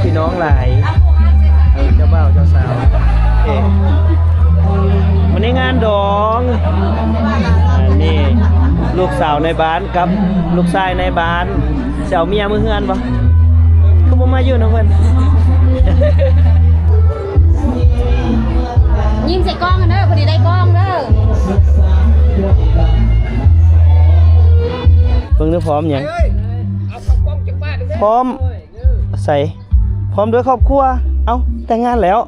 พี่น้องหลายเจ้าบ่าวเจ้าสาววันนี้งานดองนี่ลูกสาวในบ้านกับลูกชายในบ้านเจ้าเมียมือเฮือนบ่คือบ่มาอยู่นะเพิ่นยิ้มใส่กล้องกันเด้อพอดีได้กล้องเด้อเบิ่งดูพร้อมหยังพร้อมใส่พร้อมด้วยครอบครัวเอ้าแต่งงานแล้ว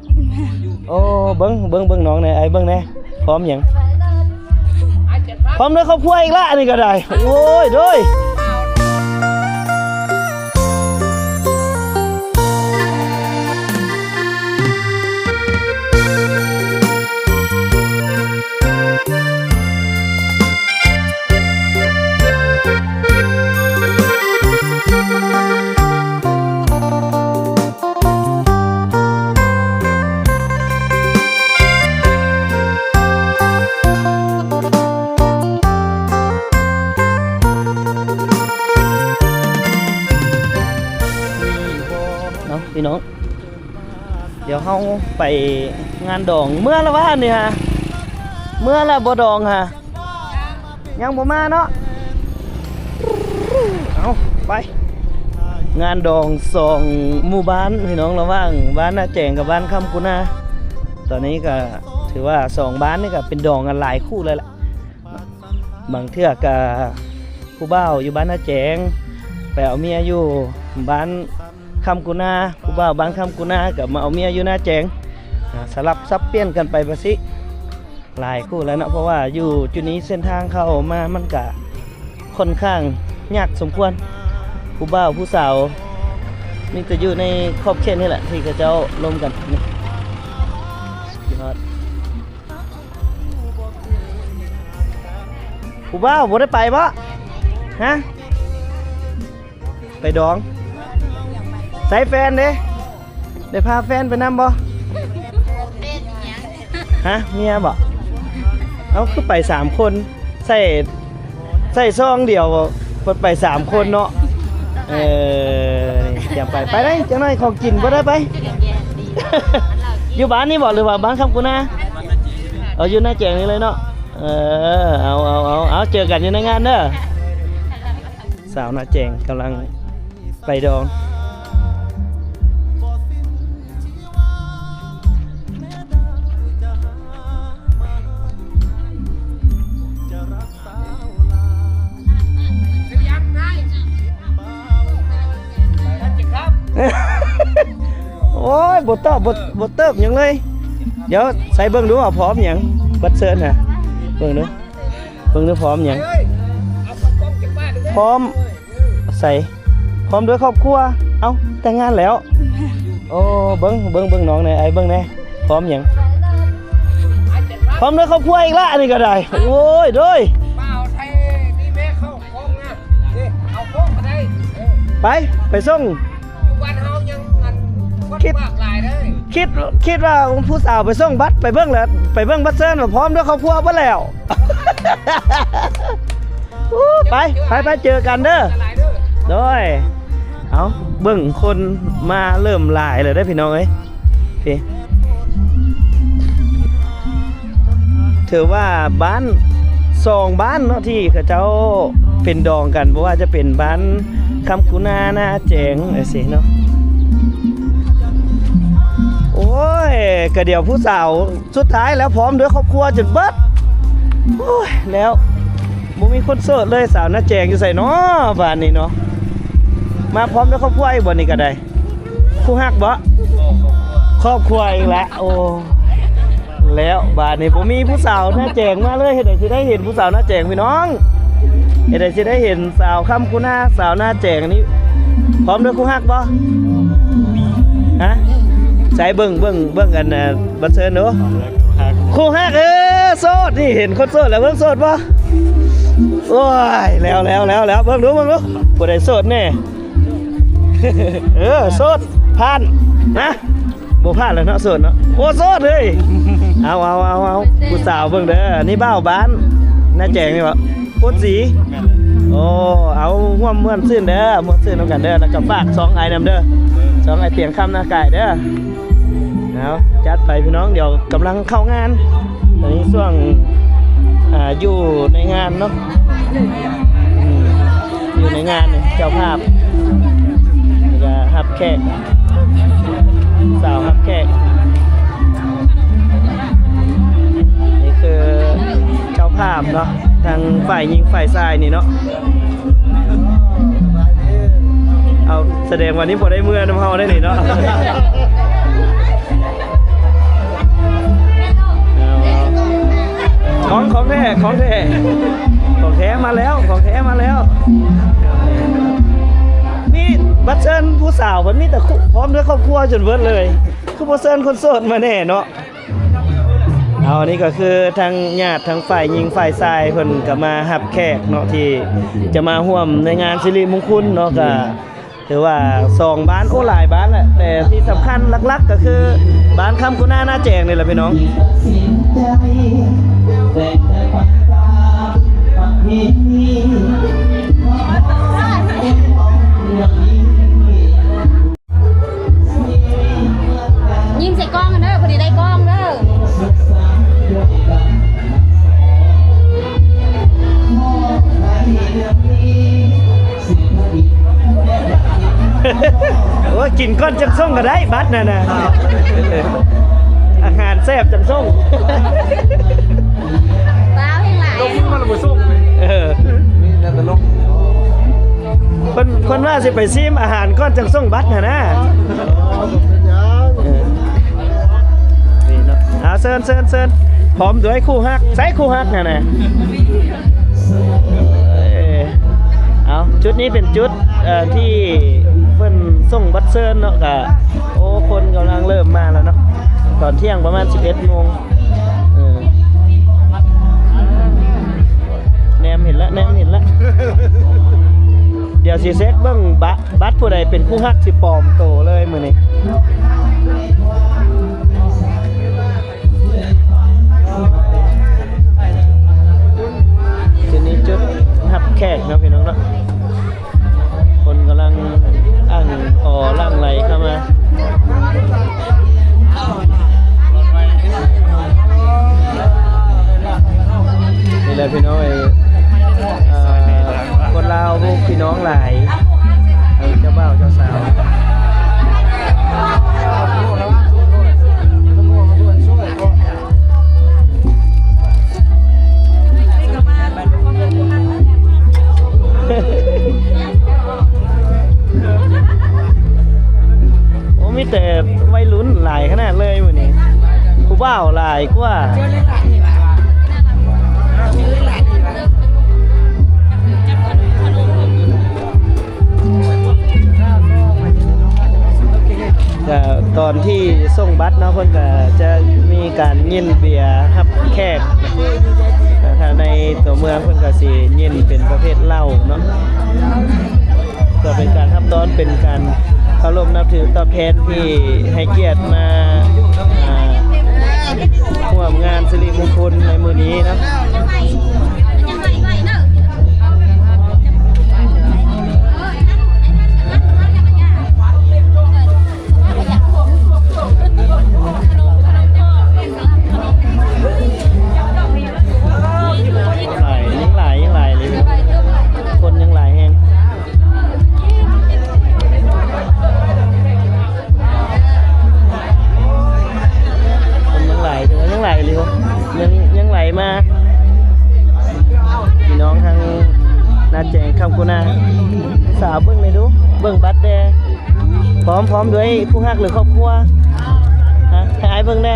โอ้เบิ่งน้องแน่ไอ้เบิ่งแน่พร้อมหยังพร้อมด้วยครอบครัวอีกละอันนี้ก็ได้โอ้ยโดยพี่น้องเดี๋ยวเขาไปงานดองเมื่อละว่านี่ฮะเมื่อละบ่ดองฮะยังบ่มาเนาะเอาไปงานดองสองหมู่บ้านพี่น้องระหว่างบ้านนาแจงกับบ้านคำกุณาตอนนี้ก็ถือว่าสองบ้านนี่ก็เป็นดองกันหลายคู่เลยล่ะบางเทื่อกับผู้บ่าวอยู่บ้านนาแจงไปเอาเมียอยู่บ้านคำกุณาผู้บ่าวบางคำกุณากับมาเอาเมียอยู่หน้าแจงสลับซับเปลี่ยนกันไปประสิหลายคู่แล้วนะเพราะว่าอยู่จุดนี้เส้นทางเข้ามามันกะค่อนข้างยากสมควรผู้บ่าวผู้สาวนี่จะอยู่ในขอบเขตนี่แหละที่เขาเจ้าร่วมกันผู้บ่าวบ่ได้ไปปะฮะไปดองใส่แฟนเด้ได้พาแฟนไปนำบ่ฮะเมียบ่เอาคือไป3คนใส่ซองเดียวไป3คนเนาะอย่าไปได้จังหน่อยของกินบ่ได้ไปอยู่บ้านนี่บ่หรือว่าบ้านคำกุณาเอาอยู่หน้าแจงนี่เลยเนาะเอาเจอกันอยู่ในงานเด้อสาวหน้าแจงกำลังไปดองโอ้ยบทเติบยังเลยเดี๋ยวใส่เบิ้งดูว่าพร้อมยังบัดเซิร์นฮะเบิ้งดูพร้อมยังพร้อมใส่พร้อมด้วยครอบครัวเอ้าแต่งงานแล้วโอ้เบิ้งน้องแน่ไอ้เบิ้งแน่พร้อมยังพร้อมด้วยครอบครัวอีกละอันนี้ก็ได้โอ้ยโดยไปส่งคิดว่าผู้สาวไปส่งบัตรไปเบิ้งแล้วไปเบิ้งบัตรเซิร์นพร้อมด้วยครอบครัวบ่แล้วไปเจอกันเด้อโดยเอาเบิ้งคนมาเริ่มหลายเลยได้พี่น้องเอ้ยพี่ถือว่าบ้าน2บ้านเนาะที่เขาเจ้าเป็นดองกันเพราะว่าจะเป็นบ้านคำกุณาหน้าแจงไอ้สิเนาะโอ้ยก็เดี๋ยวผู้สาวสุดท้ายแล้วพร้อมด้วยครอบครัวจนเบิดโอ้ยแล้วบ่มีคนโสดเลยสาวหน้าแจงอยู่ใส่เนาะบ้านนี้เนาะมาพร้อมด้วยครอบครัวอีกบ่นี่ก็ได้คู่ฮักบ่ครอบครัวอีกแล้วโอ้แล้วบ้านนี้บ่มีผู้สาวหน้าแจงมาเลยเฮ็ดให้สิได้เห็นผู้สาวหน้าแจงพี่น้องเฮ็ดให้สิได้เห็นสาวคำกุณาสาวหน้าแจงนี่พร้อมด้วยคู่ฮักบ่ฮะใส่เบิ่งกันบัดเซิร์นเนาะคู่ฮักโสดนี่เห็นคนโสดแล้วเบิ่งโสดบ่โอ้ยแล้วเบิ่งดูบ่ได้โสดแน่โสดผ่านนะบ่ผ่านแล้วเนาะโสดเนาะโอ้โสดเลยเอาผู้สาวเบิ่งเด้อนี่บ้าวบ้านหน้าแจงนี่บ่โคตรสีโอ้เอาห่วมม่วนซื่นเด้อม่วนซื่นนำกันเด้อแล้วก็ฝาก2ไอ้นำเด้อ สองไอเตียงคำหน้ากายเด้อเอาจัดไปพี่น้องเดี๋ยวกำลังเข้างานตอนนี้ช่วงอยู่ในงานเนาะอยู่ในงานเนี่ยเจ้าภาพนี่ก็ฮับแขกสาวฮับแขกนี่คือเจ้าภาพเนาะทางฝ่ายหญิงฝ่ายชายนี่เนาะเอาแสดงวันนี้พอได้เมื่อน้ำเฮาได้นี่เนาะของแท้ของแท้มาแล้วของแท้มาแล้วนี่บัตรเชิญผู้สาวมันมีแต่พร้อมด้วยครอบครัวจนเบิดเลยคือบ่เชิญคนโสดมาแน่เนาะเอาอันนี้ก็คือทางญาติทางฝ่ายหญิงฝ่ายชายเพิ่นก็มารับแขกเนาะที่จะมาร่วมในงานสิริมงคลเนาะก็ถือว่า2บ้านโอ้หลายบ้านแหละแต่ที่สำคัญหลักๆก็คือบ้านคำกุน่าหน้าแจงนี่แหละพี่น้องยิ้มใส่กล้องกันเด้อพอดีได้กล้องเด้อ โอ้กินก้อนจังส่งก็ได้บัดน่ะนะอาหารแซ่บจังส่ง เปล่าเพียงหลาย มันระเบิดส้มมีแต่ตลก คนว่าสิไปซิมอาหารก้อนจังส่งบัดน่ะนะนี่เนาะเอาเซินพร้อมด้วยคู่ฮักใส่คู่ฮักน่ะนะเอาจุดนี้เป็นจุดที่เพิ่นส่งบัตรเซิร์นเนาะกะโอ้คนกำลังเริ่มมาแล้วเนาะตอนเที่ยงประมาณ 11 โมงแนมเห็นแล้วเดี๋ยวสิเซ็กเบิ่งบัตรผู้ใดเป็นผู้ฮักสิปลอมโตเลยมื้อนี้จุดนี้จุดฮับแขกเนาะพี่น้องเนาะคนกำลังล่างไหลเข้ามานี่แหละพี่น้องคนลาวพวกพี่น้องหลายเจ้าบ่าวเจ้าสาวโอ้มีแต่วัยรุ่นหลายขนาดเลยมื้อนี้ผู้บ่าวหลายกว่าตอนที่ส่งบัตรเนาะเพิ่นก็จะมีการยินเบียร์รับแขกถ้าในตัวเมืองเพิ่นก็สิยินเป็นประเภทเหล้าเนาะก็เป็นการรับต้อนเป็นการเคารพนับถือตอบแทนที่ให้เกียรติมาร่วมงานสิริมงคลในมื้อนี้เนาะยังไหลมาพี่น้องทางนาแจงคำกุนาสาวเบิ้งเลยดูเบิ้งบัตรแดงพร้อมด้วยผู้ฮักหรือครอบครัวฮะให้อายเบิ้งแน่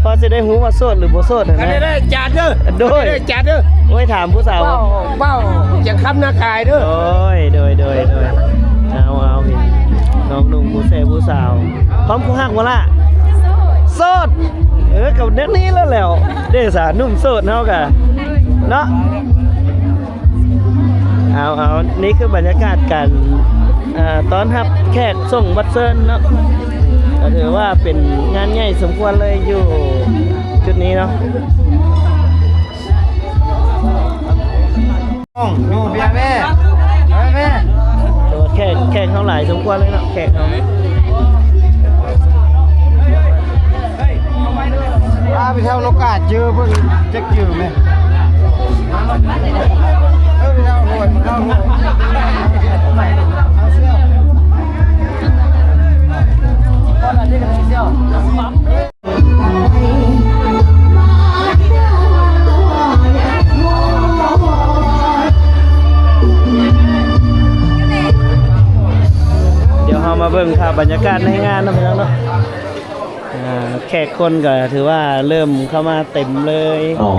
พอจะได้หูว่าโสดหรือบ่โสดนะ ได้จัดเด้อ โดย ได้จัดเด้อ โอ้ยถามผู้สาว เบ้าจะค้ำหน้ากายเด้อ โอ้ยโดยเอาพี่น้องนุ่งผู้เสผู้สาวพร้อมผู้ฮักวะล่ะโสดกับเด็กนี้แล้วเด้สานุ่มโสดเฮากะเนาะเอานี่คือบรรยากาศการต้อนรับแขกส่งบัตรเซิร์นเนาะก็ถือว่าเป็นงานใหญ่สมควรเลยอยู่จุดนี้เนาะนู่นเบียร์แม่ตัวแข ขกเขาหลายสมควรเลยเนาะแขกเขา ไปเท่าโลกาเจอเพิ่งจะเจอไหมไปเท่าโลกเท่าโลก เดี๋ยวเรามาเบิ่งภาพบรรยากาศในงานนะพี่น้องเนาะแขกคนก็ถือว่าเริ่มเข้ามาเต็มเลย อ๋อ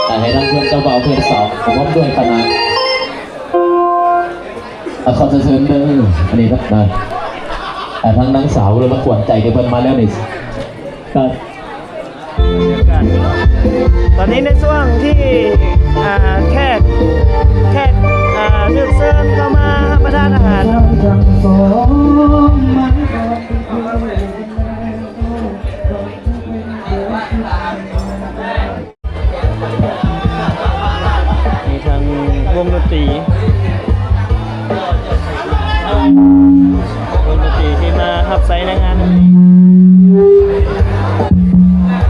แต่ให้ทั้งเพื่อนเจ้าบ่าวเพื่อนสาวผมว่าด้วยคณะขอเชิญเด้ออันนี้ครับนะแต่ทั้งนางสาวเลยมาขวัญใจกันเพิ่นมาแล้วนี่ก็ บรรยากาศพี่น้องตอนนี้ในช่วงที่แขกเลือกเชิญเข้ามารับประทานอาหารเนาะมีทางวงดนตรีที่มารับใช้ในงานนี้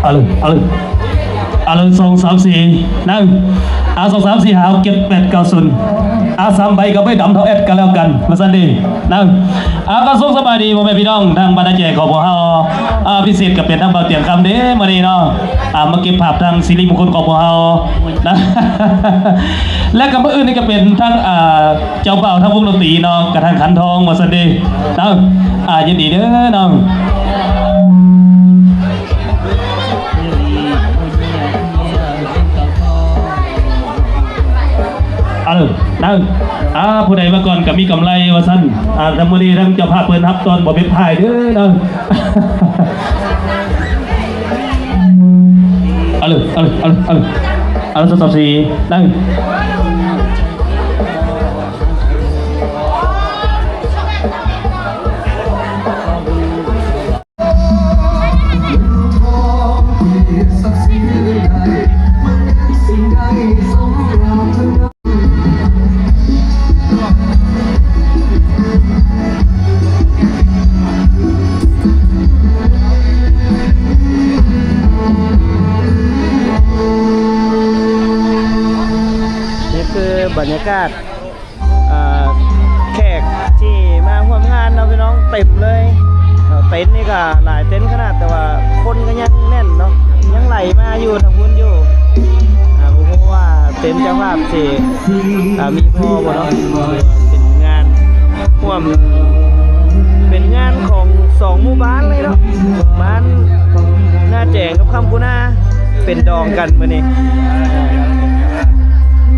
เอาเลย2 3 4นั่ง2 3 4หาเก็บ8 9 03ใบก็ไม่ดำเท่าแอดกันแล้วกันมาสันดีนั่งก็สุขสบายดีพ่อแม่พี่น้องทางบรรดาแจกของพวกเราพิเศษกับเป็นทางเบาเตียงคำเด้มาดีเนาะมาเก็บภาพทางซีรีส์มงคลของพวกเรานะ และกับเมื่ออื่นนี่ก็เป็นทั้งเจ้าเบ่าวทั้งวงดนตรีเนาะกับทางขันทองมาสันดีนั่งยินดีเด้อน้องนั่งผู้ใดมาก่อนก็มีกำไรว่าสั้นทั้งมื้อนี้ทั้งเจ้าภาพเปิดทับตอนบ่เป็นพายเด้อนั่ง2 3 4นั่งบรรยากาศแขกที่มาร่วมงานเนาะพี่น้องเต็มเลยเต็นท์นี่ก็หลายเต็นท์ขนาดแต่ว่าคนก็ยังแน่นเนาะยังไหลมาอยู่ทางพุ้นอยู่เพราะว่าเต็นท์เจ้าภาพสิมีพ่อบ่เนาะเป็นงานร่วมเป็นงานของ2หมู่บ้านเลยเนาะบ้านหน้าแจงกับคำกุนาเป็นดองกันมื้อนี้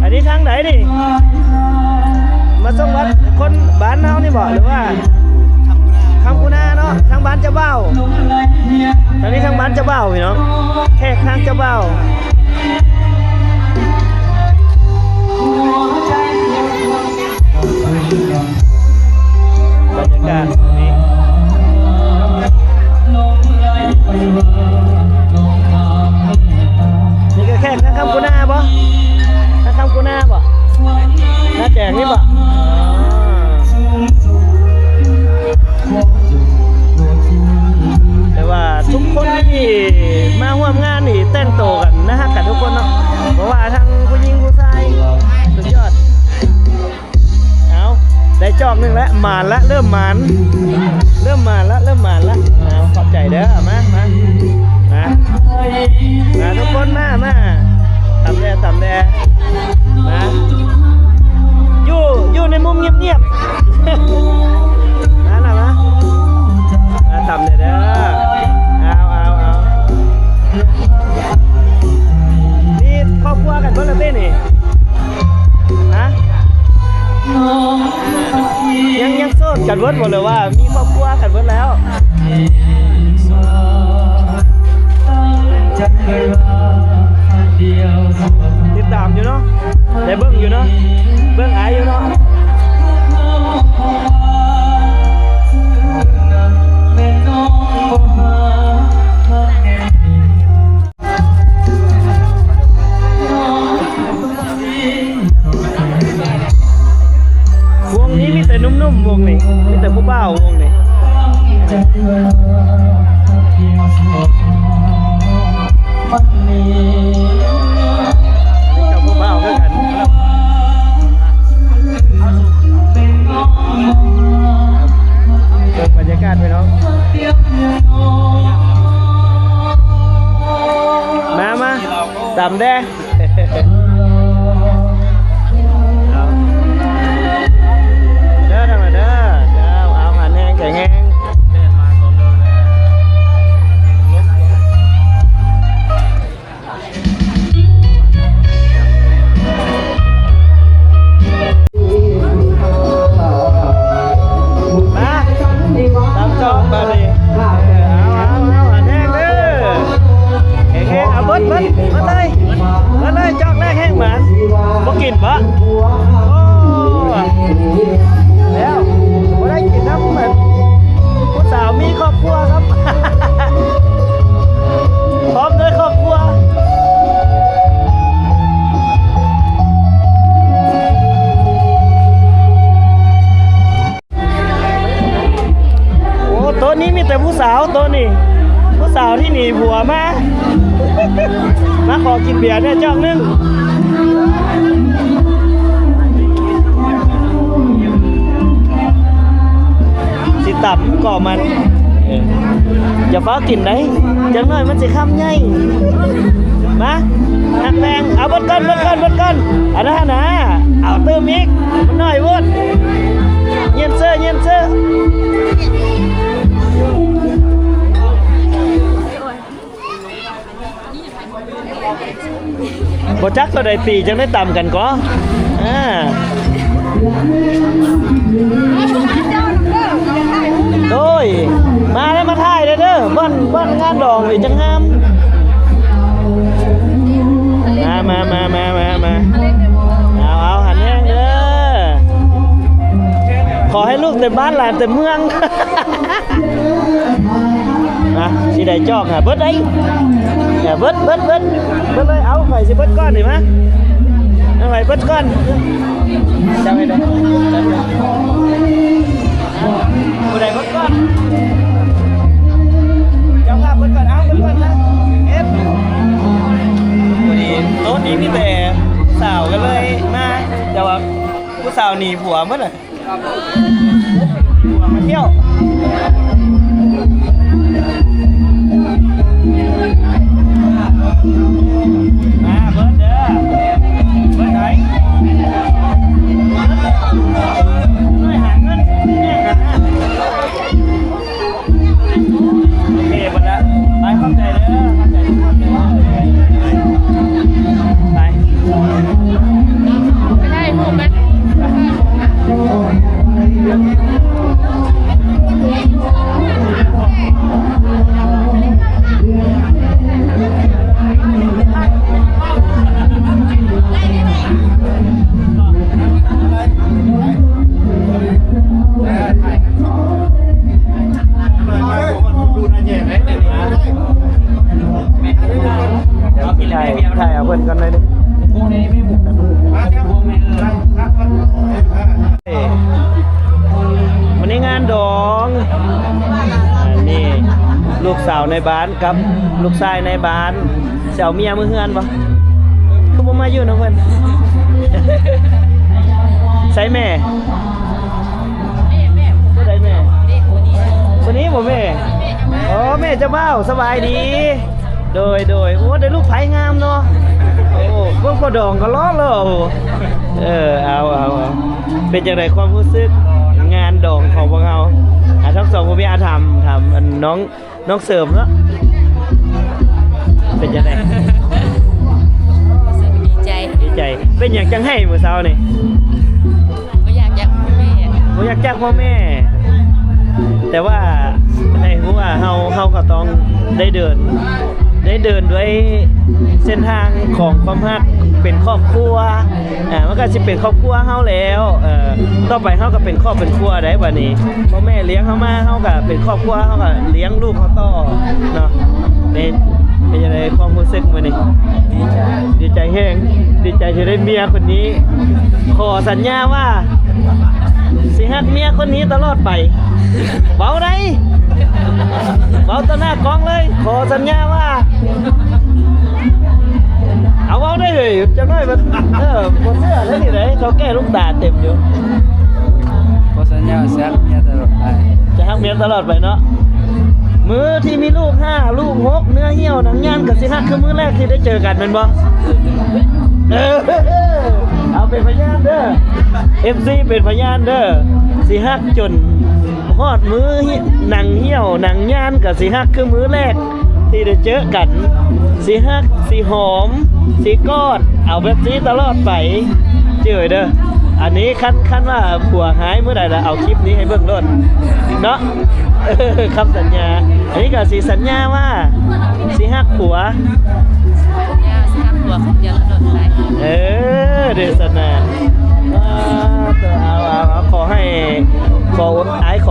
อันนี้ทางไหนดิมาส่งวัดคนบ้านเฮานี่บ่หรือว่าคำกุนาเนาะทางบ้านเจ้าเบ้าตอนนี้ทางบ้านเจ้าเบ้าพี่น้องแขกทางเจ้าเบ้าบรรยากาศนี่นี่ก็แขกทางคำกุนาบ่ทำกูหน้าบ่หน้าแจกนี่บ่แต่ว่าทุกคนที่มาร่วมงานนี่แต่งตัวกันนะฮะกันทุกคนเนาะเพราะว่าทั้งผู้หญิงผู้ชายสุดยอดเอาได้จอกนึงแล้วหมานละเริ่มหมานละเอาขอบใจเด้อมาทุกคนมาตำแดนะอยู่ในมุมเงียบๆนั่นน่ะนะตำเด้อเอานี่ครอบครัวกันเบิ่งแล้วเต้นี่ฮะยังโสดกันเบิดหมดเลยว่ามีครอบครัวกันเบิดแล้วติดตามอยู่เนาะได้เบิ่งอยู่เนาะเบิ่งอายอยู่เนาะวงนี้มีแต่นุ่มๆวงนี้ กับผู้บ่าวคือกันเกิดบรรยากาศไปเนาะมาตำแดงเอาเด้อทำไมเด้อเจ้าเอาหันแห้งแข็งแห้งมาตำจอกมาดิเอาหันแห้งเด้อแห้งเอาเบิดมาเลยจอกแรกแห้งหมันบ่กินปะโอ้แล้วบ่ได้กินน้ำแบบผู้สาวมีครอบครัวครับ พร้อมด้วยครอบครัวโอ้โต๊ะนี้มีแต่ผู้สาวโต๊ะนี้ผู้สาวที่หนีผัวมา มาขอกินเบียร์เนี่ยจอกนึงสิตับก่อมันอย่าฟ้ากินได้จังหน่อยมันสิข้ามใหญ่มาหักแพงเอาบดก้อนอันนั้นนะเอาเติมอีกมันหน่อยวุ้นเย็นเสื้อบ่จักตัวใดปีจังได้ต่ำกันก็โดยมาแล้วมาถ่ายเด้อบ้านงานดองอีกจังงามมาเอาหันแห้งเด้อขอให้ลูกเต็มบ้านหลานเต็มเมืองสิได้จอกฮะเบิดได้เบิดเลยเอาไข่สิเบิดก้อนดิมะเอาไข่เบิดก้อนจำไม่ได้ผู้ใดเบิดก้อนเจ้าภาพเบิดก้อนเอาเบิดก้อนนะวันนี้โต๊ะนี้มีแต่สาวกันเลยมาแต่ว่าผู้สาวหนีผัวเมื่อไหร่ผัวมาเที่ยวมาเบิร์ดเด้อเบิร์ดไหนช่วยหาเงินเนี่ยกันนะโอเคหมดละไปเข้าใจเด้อเข้าใจทุกคนเด้อไปไม่ได้พูดไหม ถ่ายเอาเพื่อนกันเลยดิวันนี้งานดองนี่ลูกสาวในบ้านกับลูกชายในบ้านเสี่ยวเมียมือเฮือนปะคือผมมาอยู่นะเพื่อนใส่แม่ก็ได้แม่วันนี้ผมแม่โอ้แม่เจ้าเบ้าสบายดีโดยโอ้ได้ลูกไผ่งามเนาะโอ้พวกพ่อดองก็ล้อเลยเอาเป็นจังไรความรู้สึกงานดองของพวกเราทั้งสองผมมีอาทำน้องเสริมเนาะเป็นจังไรดีใจเป็นอย่างจังให้เมื่อเช้านี่ไม่อยากแยกพ่อแม่ ผมอยากจ้างพ่อแม่ แต่ว่าให้รู้ว่าเฮาก็ต้องได้เดินด้วยเส้นทางของความรักเป็นครอบครัวมันก็สิเป็นครอบครัวเฮาแล้วต่อไปเฮาก็เป็นครอบเป็นครัวได้บัดนี้พ่อแม่เลี้ยงเฮามาเฮาก็เป็นครอบครัวเฮาก็เลี้ยงลูกเฮาต่อเนาะเป็นยังไงความรู้สึกมื้อนี้ดีใจแฮงดีใจที่ได้เมียคนนี้ขอสัญญาว่าสิฮักเมียคนนี้ตลอดไปเบาได้ เอาต่อหน้ากล้องเลย ขอสัญญาว่า เอาได้เลยจังน้อยมันบ่เสื้อเลยนี่เด้เขาแก้ลูกตาเต็มอยู่ ขอสัญญาแซกเมียตลอดไป จะฮักเมียตลอดไปเนาะมือที่มีลูก5ลูก6เนื้อเหี่ยวหนังย่านกับสิฮักคือมือแรกที่ได้เจอกันแม่นบ่เอาเป็นพยานเด้อ FC เป็นพยานเด้อสิฮักจนฮอดมือหนังเหี่ยวหนังย่านกับสิฮักคือมือแรกที่ได้เจอกันสิฮักสิหอมสิกอดเอาแบบนี้ตลอดไปเจอเด้ออันนี้คันว่าผัวหายเมื่อใดล่ะเอาคลิปนี้ให้เบิ่งโลดเนาะคำสัญญาอันนี้ก็สิสัญญาว่าสิฮักผัว ย่าสร้างตัวของเดียวตลอดไป เดชนาเอาขอให้ขอ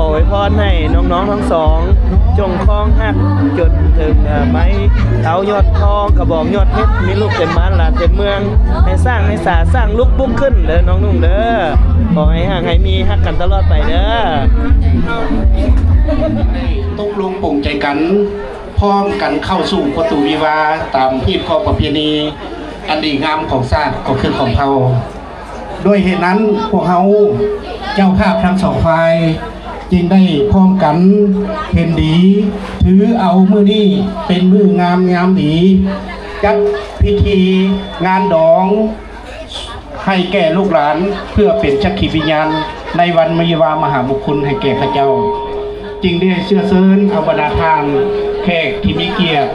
อวยพรให้น้องๆทั้งสองจงคล้องหักจนถึงไม้เท้ายอดทองกระบอกยอดเพชรมีลูกเต็มบ้านหลานเต็มเมืองให้สร้างให้สร้างลูกปุ๊กขึ้นเด้อน้องนุ่งเด้อขอให้ห่างให้มีฮักกันตลอดไปเด้อ ตกลงปลงใจกันพร้อมกันเข้าสู่ประตูวิวาห์ตามฮีบข้อประเพณีอันดีงามของชาติก็คือของเฮาด้วยเหตุนั้นพวกเฮาเจ้าภาพทั้งสองฝ่ายจึงได้พร้อมกันเห็นดี ถือเอามื้อนี้เป็นมื้องามดีจัดพิธีงานดองให้แก่ลูกหลานเพื่อเป็นชักขีวิญญาณในวันมยวามหาบุคคลให้แก่ข้าเจ้าจึงได้เชื่อเชิญเอาบรรดาทางแขกที่มีเกียรติ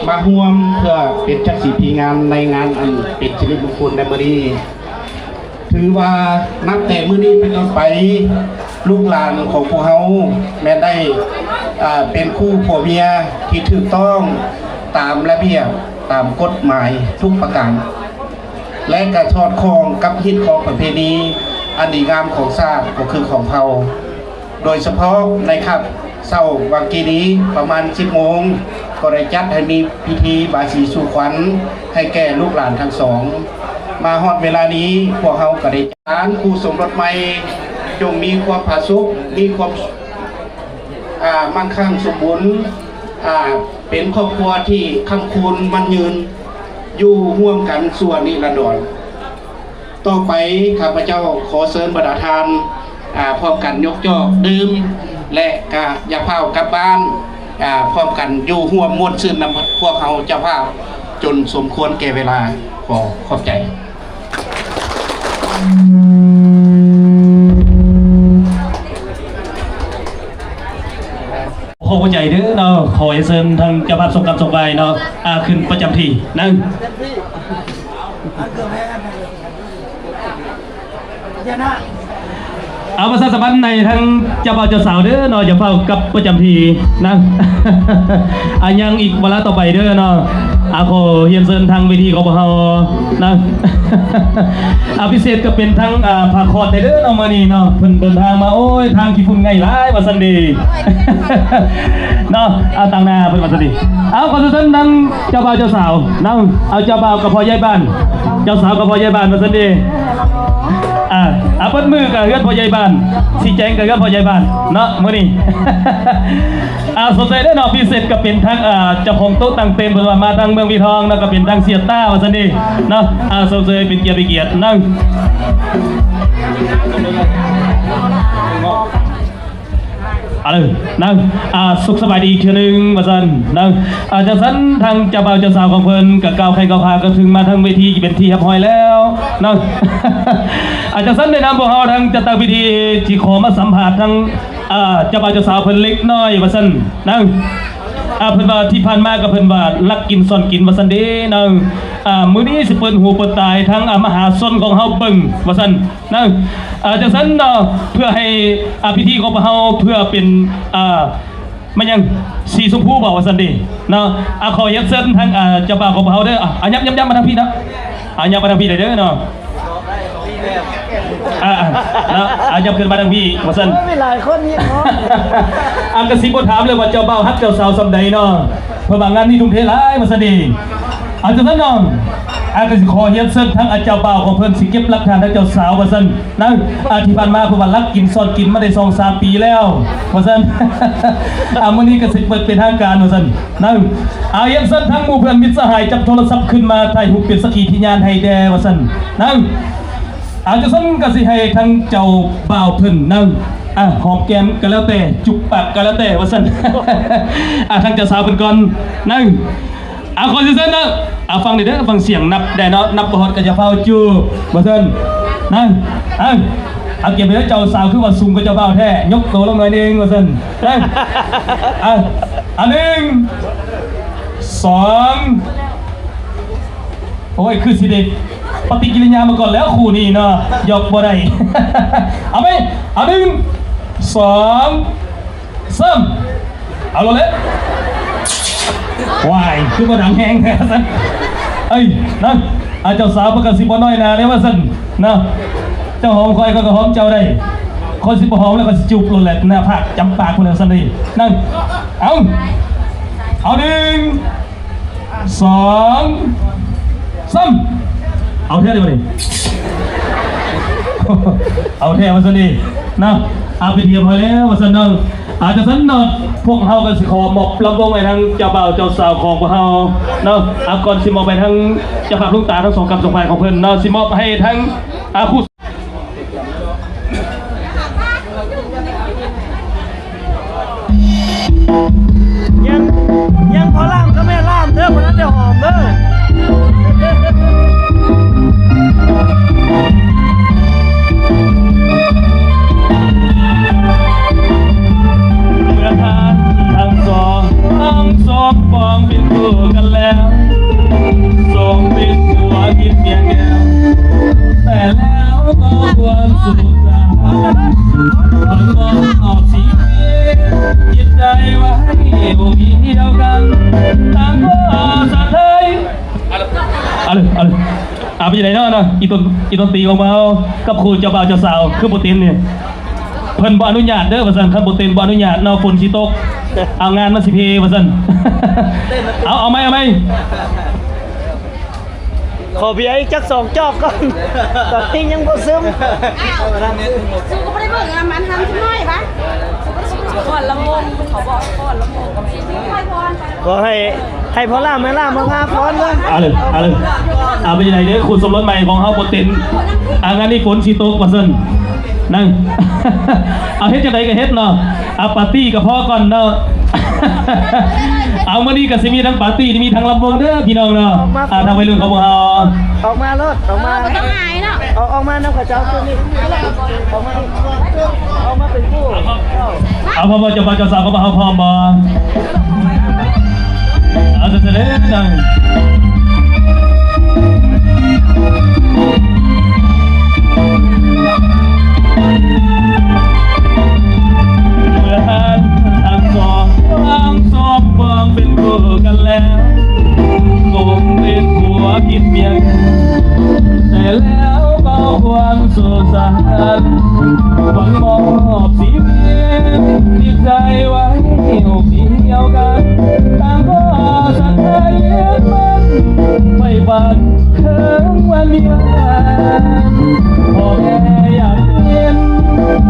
มาร่วมเพื่อเป็นชักขีพิญญาณในงานอันเป็นสิริมงคลในมื้อนี้ถือว่านับแต่มื้อนี้เป็นต้นไปลูกหลานของพวกเฮาแม้ได้เป็นคู่ผัวเมียที่ถูกต้องตามระเบียบตามกฎหมายทุกประการและกระชอดคองกับฮิตของประเพณีอันดีงามของชาติก็คือของเฮาโดยเฉพาะในครับเช้าวันกี้นี้ประมาณ 10 โมงก็ได้จัดให้มีพิธีบายสีสู่ขวัญให้แก่ลูกหลานทั้งสองมาฮอดเวลานี้พวกเฮาก็ได้จัดคู่สมรสใหม่จงมีความผาสุกมีความมั่งคั่งสมบูรณ์เป็นครอบครัวที่ค้ำคูณมั่นยืนอยู่ร่วมกันส่วนนิรันดรต่อไปข้าพเจ้าขอเชิญบรรดาทานพร้อมกันยกจอกดื่มและอย่าเผากลับบ้านพร้อมกันอยู่ร่วมม่วนซื่นนำพวกเขาเจ้าภาพจนสมควรแก่เวลาขอบใจขอหัวใจเด้อเนาะขอให้เชิญทางเจ้าภาพส่งกำส่งไปเนาะขึ้นประจำที่นั่งเอาประชาสัมพันธ์ในทั้งเจ้าบ่าวเจ้าสาวเด้อเนาะอย่าเฝ้ากับประจำทีนั่ง ยังอีกเวลาต่อไปเด้อเนาะขอเฮียนเซินทางเวทีของเรานั่ง พิเศษก็เป็นทั้งผาคอดเด้อเนาะมื้อนี้เนาะเพิ่นเดินทางมาโอ้ยทางขี้ฝุ่นไงหลายว่าซั่นเด้ เนาะต่างหน้าเพิ่นว่าซั่นเด้ขอทุกท่านนั่งเจ้าบ่าวเจ้าสาวนั่งเอาเจ้าบ่าวกับพ่อใหญ่บ้านเจ้าสาวกับพ่อใหญ่บ้านว่าซั่นเด้เปิดมือกับเฮือนพ่อใหญ่บ้านสีแจงกับเฮือนพ่อใหญ่บ้านเนาะมื้อนี้ สนใจได้เนาะพิเศษก็เป็นทั้งเจ้าของโต๊ะตั้งเต็มเพิ่นว่ามาทางเมืองวีทองแล้วก็เป็นทางเสียต้าว่าซั่นเด้เนาะสนใจเป็นเกียรตินั่งเลยนั่งสุขสบายดีอีกเทื่อนึงว่าซั่นนั่งจากนั้นทางเจ้าบ่าวเจ้าสาวของเพิ่นกับก้าวใครก้าวพาก็ถึงมาทางเวทีเป็นที่เรียบร้อยแล้วนั่ง จากนั้นในนามพวกเฮาทางจัดตั้งพิธีที่ขอมาสัมภาษณ์ทางเจ้าบ่าวเจ้าสาวเพิ่นเล็กน้อยว่าซั่นนั่งเพิ่นว่าที่ผ่านมาก็เพิ่นว่าลักกินซ่อนกินว่าซั่นเด้นั่งมื้อนี้สิเปิดหูเปิดตายทั้งมหาชนของเฮาเบิ่งว่าซั่นนั่งจากนั้นเพื่อให้พิธีของพวกเฮาเพื่อเป็นมันยังสีชมพูบอกว่าซั่นเด้เนาะขอยัดเส้นทางเจ้าบ่าวของพวกเฮาเด้อย้ำมาทางพี่นะย้ำมาทางพี่ได้เด้อเนาะยับขึ้นมาทางพี่ว่าซั่นไม่หลายคนนี่เนาะ กระซิบถามเลยว่าเจ้าบ่าวฮักเจ้าสาวสำใดเนาะเพราะว่างานนี้ทุ่มเทหลายว่าซั่นเด้จากนั้นเนาะ ก็สิขอเฮียนเซิร์ทั้งอาเจ้าบ่าวของเพิ่นสิเก็บหลักฐานทั้งเจ้าสาวว่าซั่นนะที่ผ่านมาเพิ่นว่ารักกินซ่อนกินมาได้ 2-3 ปีแล้วว่าซั่น มื้อนี้ก็สิเปิดเป็นทางการว่าซั่นนะเฮียนเซิร์ทั้งหมู่เพื่อนมิตรสหายจับโทรศัพท์ขึ้นมาถ่ายรูปเป็นสักขีพยานให้แด่ว่าซั่นนะจะซั่นก็สิให้ทั้งเจ้าบ่าวเพิ่นนะหอมแก้มก็แล้วแต่จุบปากก็แล้วแต่ว่าซั่น ทั้งเจ้าสาวเพิ่นก่อนนะขอสิซั่นนะฟังดิเด้อฟังเสียงนับได้เนาะนับบ่ฮอดก็จะเฝ้าจูบ่ซั่นนั่นเก็บไว้แล้วเจ้าสาวคือว่าสูงกว่าเจ้าบ่าวแท้ยกตัวลงหน่อยนึงว่าซั่นนั่น1 2โอ้ยคือสิเด็กปฏิกิริยามาก่อนแล้วคู่นี้เนาะยกบ่ได้ เอาไหม1 2 3เอาลงเลย วายคือบ่ดังแห้งแท้ซั่นนั่นเจ้าสาวประกาศสิบ่น้อยหน้าเลยว่าซั่นนะเจ้าหอมคอยก็หอมเจ้าได้คนสิบ่หอมแล้วก็สิจูบลงแหละหน้าผากจำปากคนแล้วซั่นนี่นั่นเอา1 2 3เอาแท้เลยบ่นี่ เอาแท้ว่าซั่นนี่นะไปเทียมพอแล้วว่าซั่นเนาะอาจจะสันนอดพวกเฮากันสิขอมอบลำวงไปทางเจ้าบ่าวเจ้าสาวของพวกเฮาเนาะก่อนสิมอบไปทางเจ้าภาพลูกตาทั้ง2กับ2ฝ่ายของเพิ่นเนาะสิมอบให้ทั้งคู่ยังพอล่ามก็ไม่ล่ามเด้อคนนั้นจะหอมเด้อทั้งสองปองเป็นคู่กันแล้วสองเป็นผัวกินเมียแก้วแต่แล้วก็ควรสุดสายคนมองออกสีจิตใจไว้บุกเดียวกันต่างก็สะเทยไปไหนเนาะอีต้นตีของเรากับครูเจ้าบ่าวเจ้าสาวคือโปรตีนเนี่ยเพิ่นบ่อนุญาตเด้อว่าซั่นคันบ่เต้นบ่อนุญาตเนาะฝนสิตกเอางานมาสิเพว่าซั่น เอาไหมขอเบียร์อีกจัก2 จอกก่อนตอนนี้ยังบ่ซึม สู้ก็ไม่ได้เบิ่งมันทำช่วยปะก่อนละมงเขาบอกก่อนละมงกับพี่ค่อยพร ก็ให้พอล่ามไม่ล่ามมาพาพรเลย ไปไหนเด้อคุณสมรสใหม่ของเฮาบ่เต้นงานนี้ฝนสิตกว่าซั่นนั่ง เอาเฮ็ดจังไดก็เฮ็ดเนาะปาร์ตี้กับพ่อก่อนเนาะ เอามื้อนี้ก็สิมีทั้งปาร์ตี้มีทั้งลำวงเด้อพี่น้องเนาะทางวัยรุ่นของพวกเฮาออกมารถออกมาต้องหายเนาะออกมาน้ำข้าวเจ้าตัวนี้ออกมาเป็นคู่เอาพ่อเจ้าบ่าวเจ้าสาวก็มาเฮาพร้อมบ่เอาเสร็จแล้วนั่งทั้งสองปองเป็นคู่กันแล้วคงเป็นผัวกินเมียแต่แล้วก็ความสุขสันต์หวังมอบสีเมียติดใจไว้อกเดียวกันต่างก็สัตย์ให้มันไม่ฝันถึงวันเมียพ่อแม่อยากเห็น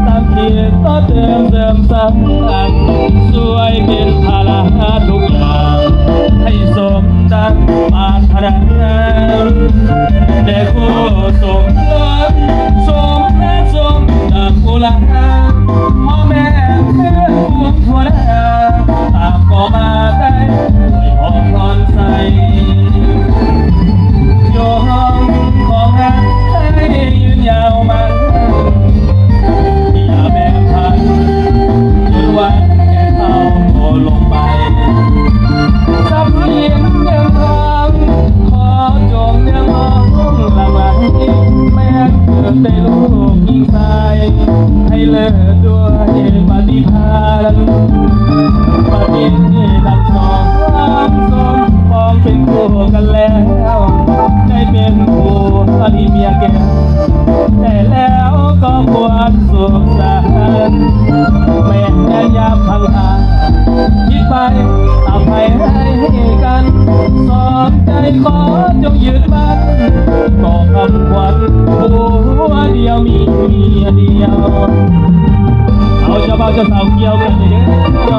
ตามเกียรติต่อเติมซ้ำสวยเป็นภาระทุกอย่างให้สมดังปรารถนาแต่คู่สมรสสมดังอุลาพ่อแม่เพื่อนพวงทั่วหน้าต่างก็มาได้ด้วยพรใสโยมของรักให้ยืนยาวมันอย่าแบ่งพันจนวันแก่เท่าลงไปทรัพย์สินเงินทองขอจงยังมองละไมแม้เกิดได้ลูกยิงตายให้เลิกด้วยปฏิภาณปฏิดับสองสมปองเป็นคู่กันแล้วได้เป็นคู่อดีเมียแก่แต่แล้วก็ควรสุขสันต์แม้ยามพังหาคิดไปอภัยให้กันสอนใจขอจงยืดมั่น เจ้าบ่าวเจ้าสาวเกี่ยวกันเด้อ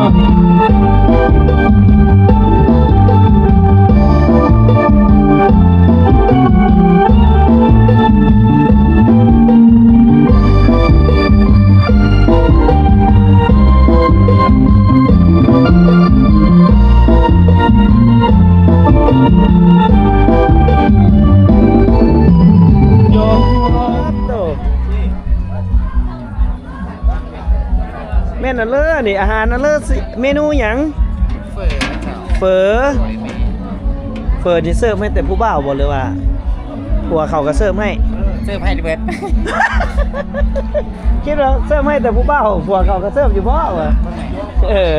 โยโตแม่นน่ะเลอนี่อาหารน่ะเลอสิเมนูหยังเฝอนี่เสิร์ฟให้แต่ผู้บ่าวบ่หรือว่าผัวเขาก็เสิร์ฟให้ เสื้อผ้าดิเบิด คิดว่าเสิร์ฟให้แต่ผู้บ่าวผัวเขาก็เสิร์ฟอยู่บ่วะเออ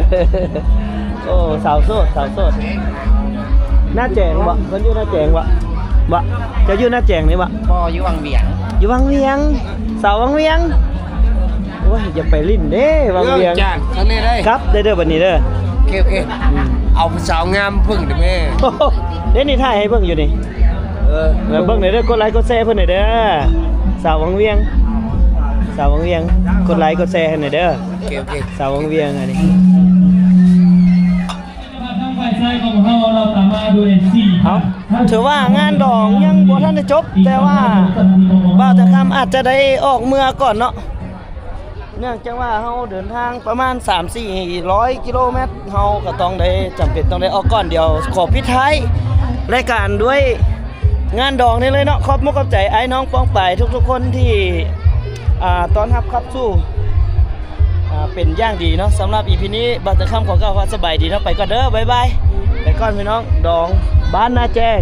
โอ้สาวโสดหน้าแจงบ่เพิ่นอยู่หน้าแจงบ่จะอยู่หน้าแจงนี่บ่ บ่อยู่วังเบียง อยู่วังเวียงสาววังเวียงโอ้ยอย่าไปลิ้นเด้วังเวียง จ้างทั้งนี้ได้ ครับเด้อบัดนี้เด้อ โอเคเอาผู้สาวงามพึ่งเด้อแม่ โอ้โหเด้นี่ถ่ายให้เบิ่งอยู่นี่เบิ่งหน่อยเด้อกดไลค์กดแชร์เพิ่นหน่อยเด้อสาววังเวียงกดไลค์กดแชร์ให้หน่อยเด้อ โอเค สาววังเวียงอันนี้ ทางฝ่ายชายของเราเราสามารถดูเอ็นซี เอาถือว่างานดองยังบ่ทันได้จบแต่ว่าบ่าวตะคำอาจจะได้ออกเมืองก่อนเนาะเนื่องจากว่าเฮาเดินทางประมาณ 3-400 กิโลเมตรเฮาก็ต้องได้จำเป็นต้องได้ออกก่อนเดี๋ยวขอปิดท้ายรายการด้วยงานดองนี่เลยเนาะขอบมุกขอบใจไอ้น้องป้องปายทุกๆคนที่ต้อนรับครับสู้เป็นอย่างดีเนาะสำหรับ EP นี้บ่าวตะคำขอกล่าวว่าสบายดีเนาะไปก่อนเด้อบ๊ายบายไปก่อนพี่น้องดองบ้านนาแจ้ง